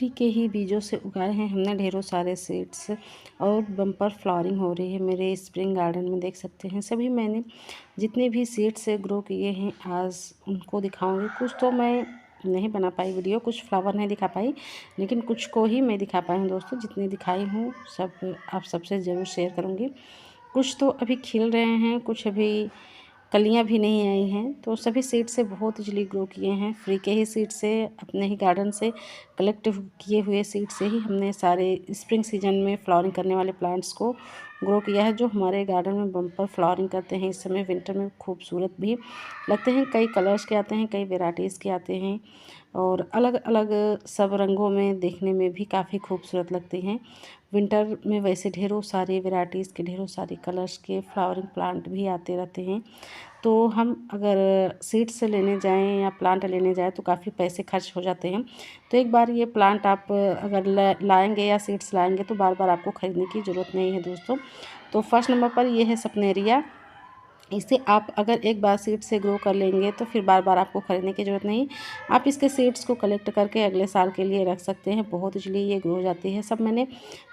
Free के ही बीजों से उगाए हैं हमने ढेरों सारे सीड्स और बम्पर फ्लावरिंग हो रही है मेरे स्प्रिंग गार्डन में। देख सकते हैं सभी मैंने जितने भी सीड्स से ग्रो किए हैं आज उनको दिखाऊंगी। कुछ तो मैं नहीं बना पाई वीडियो, कुछ फ्लावर नहीं दिखा पाई, लेकिन कुछ को ही मैं दिखा पाई हूँ दोस्तों। जितनी दिखाई हूँ सब आप सबसे ज़रूर शेयर करूँगी। कुछ तो अभी खिल रहे हैं, कुछ अभी कलियां भी नहीं आई हैं। तो सभी सीड से बहुत इजली ग्रो किए हैं, फ्री के ही सीड से, अपने ही गार्डन से कलेक्ट किए हुए सीड से ही हमने सारे स्प्रिंग सीजन में फ्लावरिंग करने वाले प्लांट्स को ग्रो किया है, जो हमारे गार्डन में बम्पर फ्लावरिंग करते हैं। इस समय विंटर में खूबसूरत भी लगते हैं, कई कलर्स के आते हैं, कई वेराइटीज़ के आते हैं और अलग अलग सब रंगों में देखने में भी काफ़ी खूबसूरत लगते हैं। विंटर में वैसे ढेरों सारे वेराइटीज़ के, ढेरों सारे कलर्स के फ्लावरिंग प्लांट भी आते रहते हैं। तो हम अगर सीड से लेने जाएं या प्लांट लेने जाएं तो काफ़ी पैसे खर्च हो जाते हैं। तो एक बार ये प्लांट आप अगर लाएंगे या सीड्स लाएंगे तो बार बार आपको ख़रीदने की ज़रूरत नहीं है दोस्तों। तो फर्स्ट नंबर पर ये है सपनेरिया। इसे आप अगर एक बार सीड से ग्रो कर लेंगे तो फिर बार बार आपको ख़रीदने की ज़रूरत नहीं। आप इसके सीड्स को कलेक्ट करके अगले साल के लिए रख सकते हैं, बहुत इजली ये ग्रो हो जाती है। सब मैंने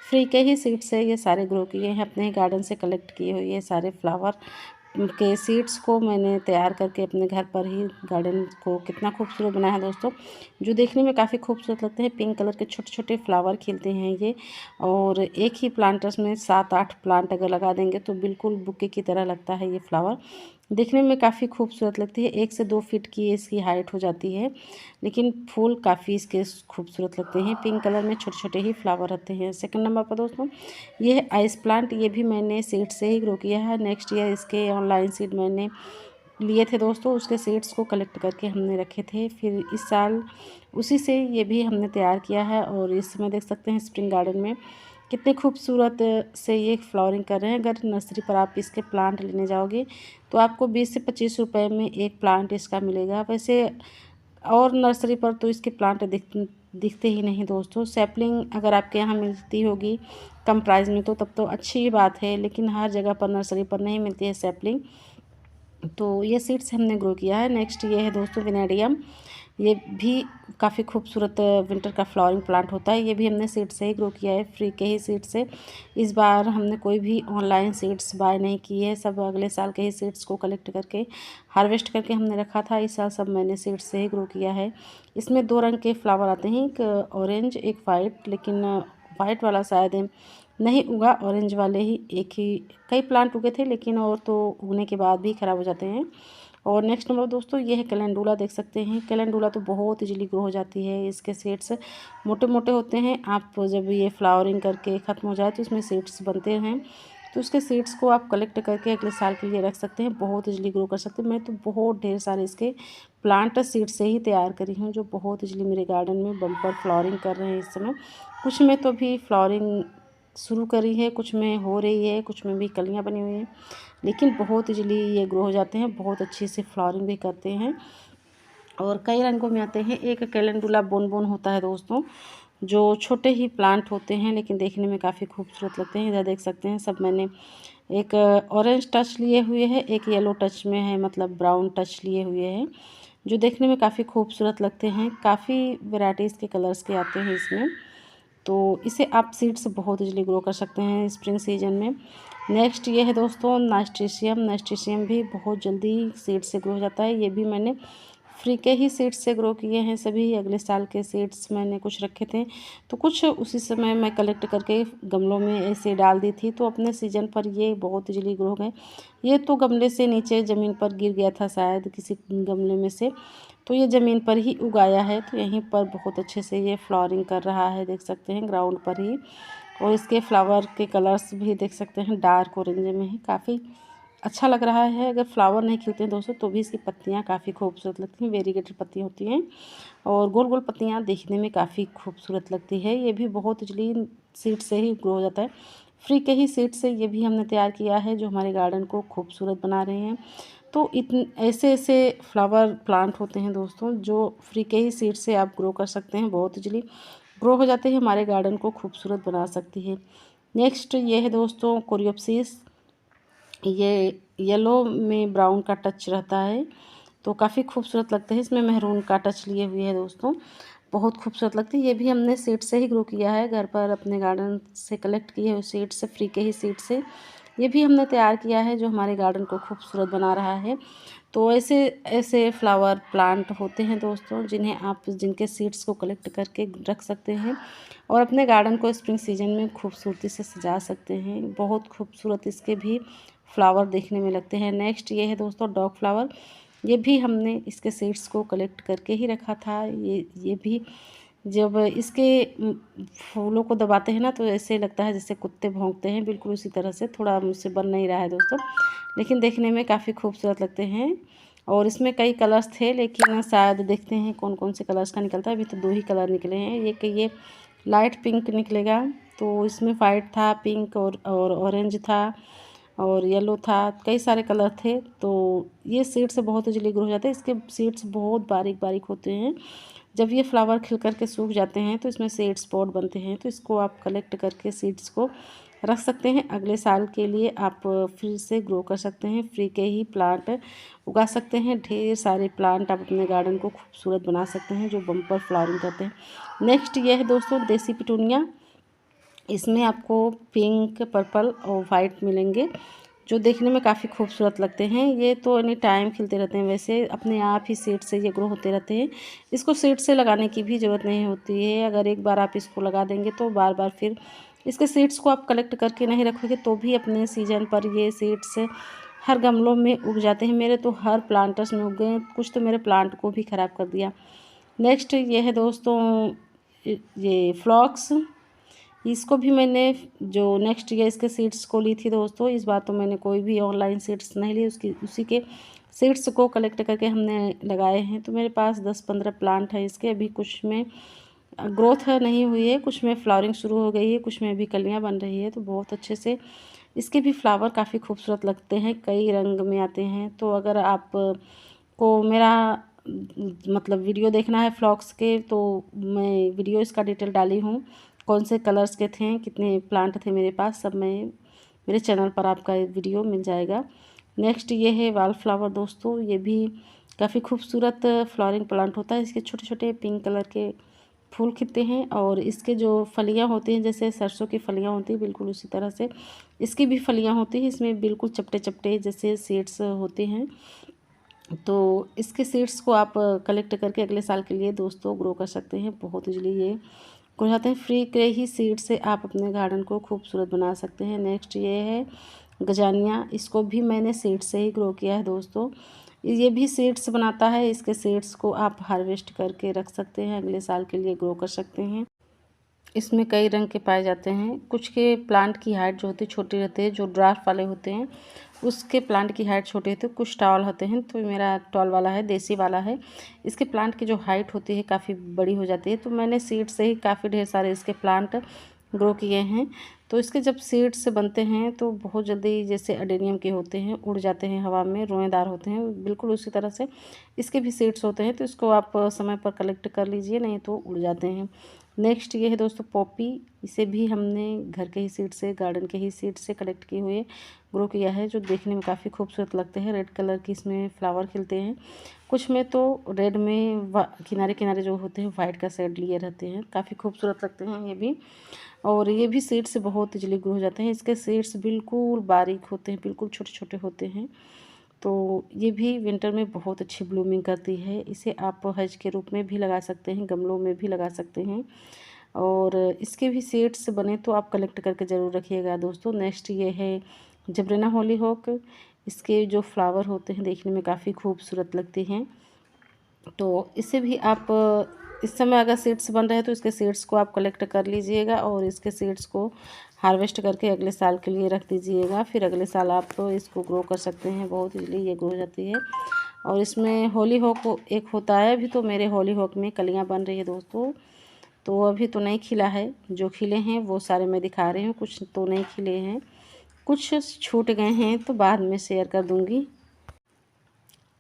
फ्री के ही सीड से ये सारे ग्रो किए हैं, अपने ही गार्डन से कलेक्ट किए हुए ये सारे फ्लावर के सीड्स को मैंने तैयार करके अपने घर पर ही गार्डन को कितना खूबसूरत बनाया है दोस्तों, जो देखने में काफ़ी खूबसूरत लगते हैं। पिंक कलर के छोटे छोटे फ्लावर खिलते हैं ये, और एक ही प्लांटर्स में 7-8 प्लांट अगर लगा देंगे तो बिल्कुल बुके की तरह लगता है ये फ्लावर। देखने में काफ़ी खूबसूरत लगती है, 1 से 2 फीट की इसकी हाइट हो जाती है, लेकिन फूल काफ़ी इसके खूबसूरत लगते हैं। पिंक कलर में छोटे छोटे ही फ्लावर रहते हैं। सेकंड नंबर पर दोस्तों ये है आइस प्लांट। ये भी मैंने सीड से ही ग्रो किया है। नेक्स्ट ईयर इसके ऑनलाइन सीड मैंने लिए थे दोस्तों, उसके सीड्स को कलेक्ट करके हमने रखे थे। फिर इस साल उसी से ये भी हमने तैयार किया है, और इस समय देख सकते हैं स्प्रिंग गार्डन में कितने खूबसूरत से ये फ्लावरिंग कर रहे हैं। अगर नर्सरी पर आप इसके प्लांट लेने जाओगे तो आपको 20 से 25 रुपए में एक प्लांट इसका मिलेगा। वैसे और नर्सरी पर तो इसके प्लांट दिखते ही नहीं दोस्तों। सैपलिंग अगर आपके यहाँ मिलती होगी कम प्राइस में तो तब तो अच्छी बात है, लेकिन हर जगह पर नर्सरी पर नहीं मिलती है सैपलिंग। तो ये सीड्स हमने ग्रो किया है। नेक्स्ट ये है दोस्तों विनेडियम। ये भी काफ़ी खूबसूरत विंटर का फ्लावरिंग प्लांट होता है। ये भी हमने सीड से ही ग्रो किया है, फ्री के ही सीड से। इस बार हमने कोई भी ऑनलाइन सीड्स बाय नहीं किए हैं, सब अगले साल के ही सीड्स को कलेक्ट करके हार्वेस्ट करके हमने रखा था। इस साल सब मैंने सीड्स से ही ग्रो किया है। इसमें 2 रंग के फ्लावर आते हैं, एक ऑरेंज एक वाइट, लेकिन वाइट वाला शायद नहीं उगा, ऑरेंज वाले ही एक ही। कई प्लांट उगे थे लेकिन और तो उगने के बाद भी ख़राब हो जाते हैं। और नेक्स्ट नंबर दोस्तों ये है कैलेंडुला। देख सकते हैं कैलेंडुला तो बहुत इजीली ग्रो हो जाती है। इसके सीड्स मोटे मोटे होते हैं। आप जब ये फ्लावरिंग करके ख़त्म हो जाए तो इसमें सीड्स बनते हैं, तो उसके सीड्स को आप कलेक्ट करके अगले साल के लिए रख सकते हैं, बहुत इजीली ग्रो कर सकते हैं। मैं तो बहुत ढेर सारे इसके प्लांट सीड से ही तैयार करी हूँ, जो बहुत इजीली मेरे गार्डन में बम्पर फ्लावरिंग कर रहे हैं इस समय। कुछ में तो भी फ्लावरिंग शुरू करी है, कुछ में हो रही है, कुछ में भी कलियाँ बनी हुई हैं, लेकिन बहुत इजीली ये ग्रो हो जाते हैं, बहुत अच्छे से फ्लावरिंग भी करते हैं और कई रंगों में आते हैं। एक कैलेंडुला बोन बोन होता है दोस्तों, जो छोटे ही प्लांट होते हैं लेकिन देखने में काफ़ी खूबसूरत लगते हैं। इधर देख सकते हैं सब मैंने एक ऑरेंज टच लिए हुए हैं, एक येलो टच में है, मतलब ब्राउन टच लिए हुए हैं, जो देखने में काफ़ी खूबसूरत लगते हैं। काफ़ी वैराइटीज़ के कलर्स के आते हैं इसमें, तो इसे आप सीड से बहुत इजीली ग्रो कर सकते हैं स्प्रिंग सीजन में। नेक्स्ट ये है दोस्तों नास्टेशियम। नास्टेशियम भी बहुत जल्दी सीड से ग्रो हो जाता है। ये भी मैंने फ्री के ही सीड्स से ग्रो किए हैं सभी। अगले साल के सीड्स मैंने कुछ रखे थे, तो कुछ उसी समय मैं कलेक्ट करके गमलों में ऐसे डाल दी थी, तो अपने सीजन पर ये बहुत इजीली ग्रो हो गए। ये तो गमले से नीचे ज़मीन पर गिर गया था शायद किसी गमले में से, तो ये ज़मीन पर ही उगाया है, तो यहीं पर बहुत अच्छे से ये फ्लावरिंग कर रहा है, देख सकते हैं ग्राउंड पर ही। और इसके फ्लावर के कलर्स भी देख सकते हैं डार्क ऑरेंज में है, काफ़ी अच्छा लग रहा है। अगर फ्लावर नहीं खिलते हैं दोस्तों तो भी इसकी पत्तियां काफ़ी खूबसूरत लगती हैं, वेरीगेटेड पत्ती होती हैं और गोल गोल पत्तियां देखने में काफ़ी खूबसूरत लगती है। ये भी बहुत इजली सीड से ही ग्रो हो जाता है, फ्री के ही सीड से ये भी हमने तैयार किया है, जो हमारे गार्डन को खूबसूरत बना रहे हैं। तो इतने ऐसे ऐसे फ्लावर प्लांट होते हैं दोस्तों, जो फ्री के ही सीड से आप ग्रो कर सकते हैं, बहुत इजली ग्रो हो जाते हैं, हमारे गार्डन को खूबसूरत बना सकती है। नेक्स्ट ये है दोस्तों कोरियोप्सिस। ये येलो में ब्राउन का टच रहता है, तो काफ़ी खूबसूरत लगता है। इसमें मेहरून का टच लिए हुए है दोस्तों। बहुत खूबसूरत लगती है। ये भी हमने सीड से ही ग्रो किया है, घर पर अपने गार्डन से कलेक्ट किए हुए सीड से, फ्री के ही सीड से ये भी हमने तैयार किया है, जो हमारे गार्डन को खूबसूरत बना रहा है। तो ऐसे ऐसे फ्लावर प्लांट होते हैं दोस्तों, जिनके सीड्स को कलेक्ट करके रख सकते हैं और अपने गार्डन को स्प्रिंग सीजन में खूबसूरती से सजा सकते हैं। बहुत खूबसूरत इसके भी फ्लावर देखने में लगते हैं। नेक्स्ट ये है दोस्तों डॉग फ्लावर। ये भी हमने इसके सीड्स को कलेक्ट करके ही रखा था। ये भी जब इसके फूलों को दबाते हैं ना, तो ऐसे लगता है जैसे कुत्ते भौंकते हैं, बिल्कुल उसी तरह से। थोड़ा मुझसे बन नहीं रहा है दोस्तों, लेकिन देखने में काफ़ी खूबसूरत लगते हैं। और इसमें कई कलर्स थे, लेकिन शायद देखते हैं कौन कौन से कलर्स का निकलता है। अभी तो 2 ही कलर निकले हैं। ये लाइट पिंक निकलेगा, तो इसमें वाइट था, पिंक और ऑरेंज था और येलो था, कई सारे कलर थे। तो ये सीड से बहुत जल्दी ग्रो हो जाते हैं। इसके सीड्स बहुत बारीक बारीक होते हैं। जब ये फ्लावर खिल कर के सूख जाते हैं तो इसमें सीड स्पॉट बनते हैं। तो इसको आप कलेक्ट करके सीड्स को रख सकते हैं। अगले साल के लिए आप फिर से ग्रो कर सकते हैं। फ्री के ही प्लांट उगा सकते हैं। ढेर सारे प्लांट आप अपने गार्डन को खूबसूरत बना सकते हैं, जो बम्पर फ्लावरिंग करते हैं। नेक्स्ट ये है दोस्तों देसी पिटूनिया। इसमें आपको पिंक, पर्पल और वाइट मिलेंगे, जो देखने में काफ़ी खूबसूरत लगते हैं। ये तो एनी टाइम खिलते रहते हैं, वैसे अपने आप ही सीड से ये ग्रो होते रहते हैं। इसको सीड से लगाने की भी ज़रूरत नहीं होती है। अगर एक बार आप इसको लगा देंगे तो बार बार फिर इसके सीड्स को आप कलेक्ट करके नहीं रखोगे तो भी अपने सीजन पर ये सीड्स हर गमलों में उग जाते हैं। मेरे तो हर प्लांटर्स में उग गए, कुछ तो मेरे प्लांट को भी ख़राब कर दिया। नेक्स्ट ये है दोस्तों ये फ्लॉक्स। इसको भी मैंने जो नेक्स्ट ईयर इसके सीड्स को ली थी दोस्तों। इस बार तो मैंने कोई भी ऑनलाइन सीड्स नहीं ली, उसी के सीड्स को कलेक्ट करके हमने लगाए हैं। तो मेरे पास 10-15 प्लांट है इसके। अभी कुछ में ग्रोथ नहीं हुई है, कुछ में फ्लावरिंग शुरू हो गई है, कुछ में अभी कलियां बन रही है। तो बहुत अच्छे से इसके भी फ्लावर काफ़ी खूबसूरत लगते हैं, कई रंग में आते हैं। तो अगर आप को मेरा मतलब वीडियो देखना है फ्लॉक्स के, तो मैं वीडियो इसका डिटेल डाली हूँ, कौन से कलर्स के थे, कितने प्लांट थे मेरे पास, सब मैं मेरे चैनल पर आपका वीडियो मिल जाएगा। नेक्स्ट ये है वाल फ्लावर दोस्तों। ये भी काफ़ी खूबसूरत फ्लावरिंग प्लांट होता है। इसके छोटे छोटे पिंक कलर के फूल खिलते हैं और इसके जो फलियां होती हैं, जैसे सरसों की फलियां होती हैं, बिल्कुल उसी तरह से इसकी भी फलियां होती हैं। इसमें बिल्कुल चपटे चपटे जैसे सीड्स होते हैं। तो इसके सीड्स को आप कलेक्ट करके अगले साल के लिए दोस्तों ग्रो कर सकते हैं। बहुत इजली ये ग्रो जाते हैं। फ्री के ही सीड से आप अपने गार्डन को खूबसूरत बना सकते हैं। नेक्स्ट ये है गजानिया। इसको भी मैंने सीड से ही ग्रो किया है दोस्तों। ये भी सीड्स बनाता है। इसके सीड्स को आप हार्वेस्ट करके रख सकते हैं, अगले साल के लिए ग्रो कर सकते हैं। इसमें कई रंग के पाए जाते हैं। कुछ के प्लांट की हाइट जो होती है छोटी रहती है, जो ड्राफ्ट वाले होते हैं उसके प्लांट की हाइट छोटी होती है, कुछ टॉल होते हैं। तो मेरा टॉल वाला है, देसी वाला है। इसके प्लांट की जो हाइट होती है काफ़ी बड़ी हो जाती है। तो मैंने सीड से ही काफ़ी ढेर सारे इसके प्लांट ग्रो किए हैं। तो इसके जब सीड्स बनते हैं तो बहुत जल्दी, जैसे अडेनियम के होते हैं, उड़ जाते हैं हवा में, रोएदार होते हैं, बिल्कुल उसी तरह से इसके भी सीड्स होते हैं। तो इसको आप समय पर कलेक्ट कर लीजिए, नहीं तो उड़ जाते हैं। नेक्स्ट ये है दोस्तों पॉपी। इसे भी हमने घर के ही सीड से, गार्डन के ही सीड से कलेक्ट किए हुए ग्रो किया है, जो देखने में काफ़ी खूबसूरत लगते हैं। रेड कलर की इसमें फ्लावर खिलते हैं, कुछ में तो रेड में किनारे किनारे जो होते हैं वाइट का शेड लिए रहते हैं, काफ़ी खूबसूरत लगते हैं ये भी। और ये भी सीड से बहुत जल्दी ग्रो हो जाते हैं। इसके सीड्स बिल्कुल बारीक होते हैं, बिल्कुल छोटे छोटे होते हैं। तो ये भी विंटर में बहुत अच्छी ब्लूमिंग करती है। इसे आप हेज के रूप में भी लगा सकते हैं, गमलों में भी लगा सकते हैं। और इसके भी सीड्स बने तो आप कलेक्ट करके ज़रूर रखिएगा दोस्तों। नेक्स्ट ये है जबरेना हॉलीहॉक। इसके जो फ्लावर होते हैं देखने में काफ़ी खूबसूरत लगते हैं। तो इसे भी आप इस समय अगर सीड्स बन रहे हैं तो इसके सीड्स को आप कलेक्ट कर लीजिएगा और इसके सीड्स को हार्वेस्ट करके अगले साल के लिए रख दीजिएगा। फिर अगले साल आप इसको ग्रो कर सकते हैं, बहुत इजली ये ग्रो हो जाती है। और इसमें हॉलीहॉक एक होता है। अभी तो मेरे हॉलीहॉक में कलियां बन रही है दोस्तों, तो अभी तो नहीं खिला है। जो खिले हैं वो सारे मैं दिखा रही हूँ, कुछ तो नहीं खिले हैं, कुछ छूट गए हैं, तो बाद में शेयर कर दूँगी।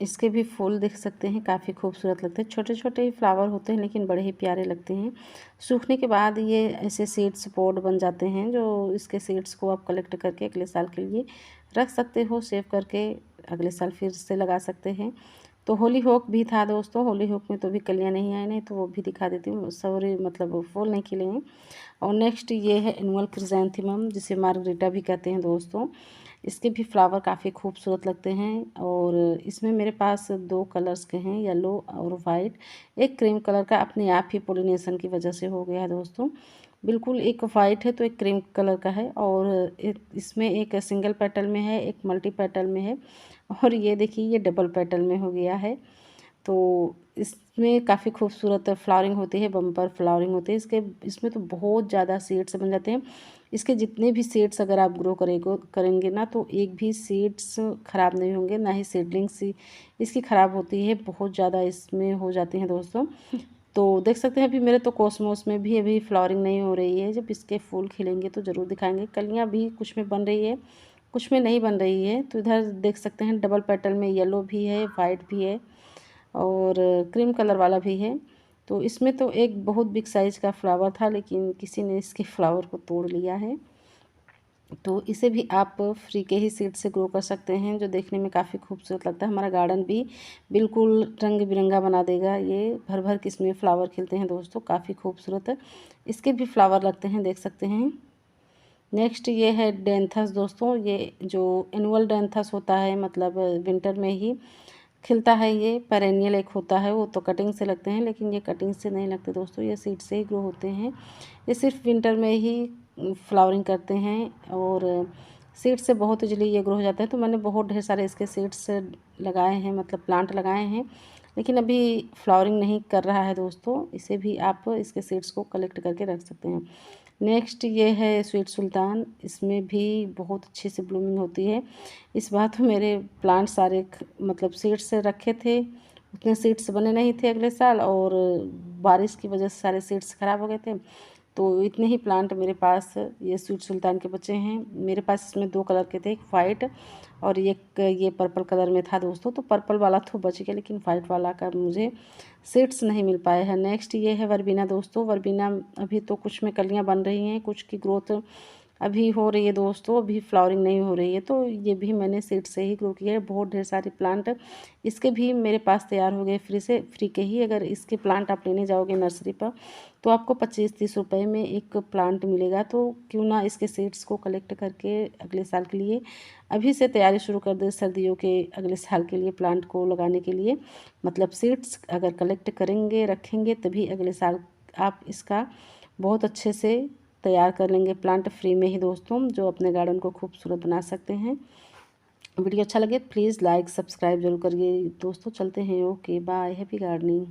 इसके भी फूल देख सकते हैं, काफ़ी खूबसूरत लगते हैं। छोटे छोटे ही फ्लावर होते हैं लेकिन बड़े ही प्यारे लगते हैं। सूखने के बाद ये ऐसे सीड्स पॉट बन जाते हैं, जो इसके सीड्स को आप कलेक्ट करके अगले साल के लिए रख सकते हो, सेव करके अगले साल फिर से लगा सकते हैं। तो होली होक भी था दोस्तों, होली होक में तो भी कलियाँ नहीं आई, नहीं तो वो भी दिखा देती हूँ। सॉरी, मतलब फूल नहीं खिले हैं। और नेक्स्ट ये है एनुअल क्रिजेंथेमम, जिसे मार्गरीटा भी कहते हैं दोस्तों। इसके भी फ्लावर काफ़ी खूबसूरत लगते हैं और इसमें मेरे पास 2 कलर्स के हैं, येलो और वाइट। एक क्रीम कलर का अपने आप ही पोलिनेशन की वजह से हो गया है दोस्तों। बिल्कुल एक वाइट है तो एक क्रीम कलर का है, और इसमें एक सिंगल पेटल में है, एक मल्टी पेटल में है, और ये देखिए ये डबल पेटल में हो गया है। तो इसमें काफ़ी खूबसूरत फ्लावरिंग होती है, बम्पर फ्लावरिंग होती है इसमें तो बहुत ज़्यादा सीड्स बन जाते हैं। इसके जितने भी सीड्स अगर आप ग्रो करेंगे ना, तो एक भी सीड्स ख़राब नहीं होंगे, ना ही सीडलिंग्स इसकी ख़राब होती है, बहुत ज़्यादा इसमें हो जाती हैं दोस्तों। तो देख सकते हैं अभी मेरे तो कॉस्मोस में भी अभी फ्लावरिंग नहीं हो रही है। जब इसके फूल खिलेंगे तो ज़रूर दिखाएंगे। कलियाँ भी कुछ में बन रही है, कुछ में नहीं बन रही है। तो इधर देख सकते हैं डबल पेटल में येलो भी है, वाइट भी है और क्रीम कलर वाला भी है। तो इसमें तो एक बहुत बिग साइज़ का फ्लावर था, लेकिन किसी ने इसके फ्लावर को तोड़ लिया है। तो इसे भी आप फ्री के ही सीड से ग्रो कर सकते हैं, जो देखने में काफ़ी खूबसूरत लगता है। हमारा गार्डन भी बिल्कुल रंग बिरंगा बना देगा। ये भर भर के इसमें फ्लावर खिलते हैं दोस्तों, काफ़ी खूबसूरत है। इसके भी फ्लावर लगते हैं, देख सकते हैं। नेक्स्ट ये है डेंथस दोस्तों। ये जो एनुअल डेंथस होता है, मतलब विंटर में ही खिलता है। ये पेरेनियल एक होता है, वो तो कटिंग से लगते हैं, लेकिन ये कटिंग से नहीं लगते दोस्तों, ये सीड से ही ग्रो होते हैं। ये सिर्फ विंटर में ही फ्लावरिंग करते हैं और सीड से बहुत इजली ये ग्रो हो जाता है। तो मैंने बहुत ढेर सारे इसके सीड्स लगाए हैं, मतलब प्लांट लगाए हैं, लेकिन अभी फ्लावरिंग नहीं कर रहा है दोस्तों। इसे भी आप इसके सीड्स को कलेक्ट करके रख सकते हैं। नेक्स्ट ये है स्वीट सुल्तान। इसमें भी बहुत अच्छी सी ब्लूमिंग होती है। इस बार तो मेरे प्लांट सारे मतलब सीड्स से रखे थे, उतने सीड्स बने नहीं थे अगले साल, और बारिश की वजह से सारे सीड्स ख़राब हो गए थे। तो इतने ही प्लांट मेरे पास ये स्वीट सुल्तान के बचे हैं। मेरे पास इसमें 2 कलर के थे, एक वाइट और एक ये पर्पल कलर में था दोस्तों। तो पर्पल वाला तो बच गया, लेकिन वाइट वाला का मुझे सीड्स नहीं मिल पाए हैं। नेक्स्ट ये है वर्बीना दोस्तों। वर्बीना अभी तो कुछ में कलियां बन रही हैं, कुछ की ग्रोथ अभी हो रही है दोस्तों, अभी फ्लावरिंग नहीं हो रही है। तो ये भी मैंने सीड से ही ग्रो किया है। बहुत ढेर सारे प्लांट इसके भी मेरे पास तैयार हो गए फ्री के ही। अगर इसके प्लांट आप लेने जाओगे नर्सरी पर, तो आपको 25-30 रुपए में एक प्लांट मिलेगा। तो क्यों ना इसके सीड्स को कलेक्ट करके अगले साल के लिए अभी से तैयारी शुरू कर दे, सर्दियों के अगले साल के लिए प्लांट को लगाने के लिए। मतलब सीड्स अगर कलेक्ट करेंगे, रखेंगे, तभी अगले साल आप इसका बहुत अच्छे से तैयार कर लेंगे प्लांट फ्री में ही दोस्तों, जो अपने गार्डन को खूबसूरत बना सकते हैं। वीडियो अच्छा लगे प्लीज़ लाइक सब्सक्राइब जरूर करिए दोस्तों। चलते हैं, ओके बाय, हैप्पी गार्डनिंग।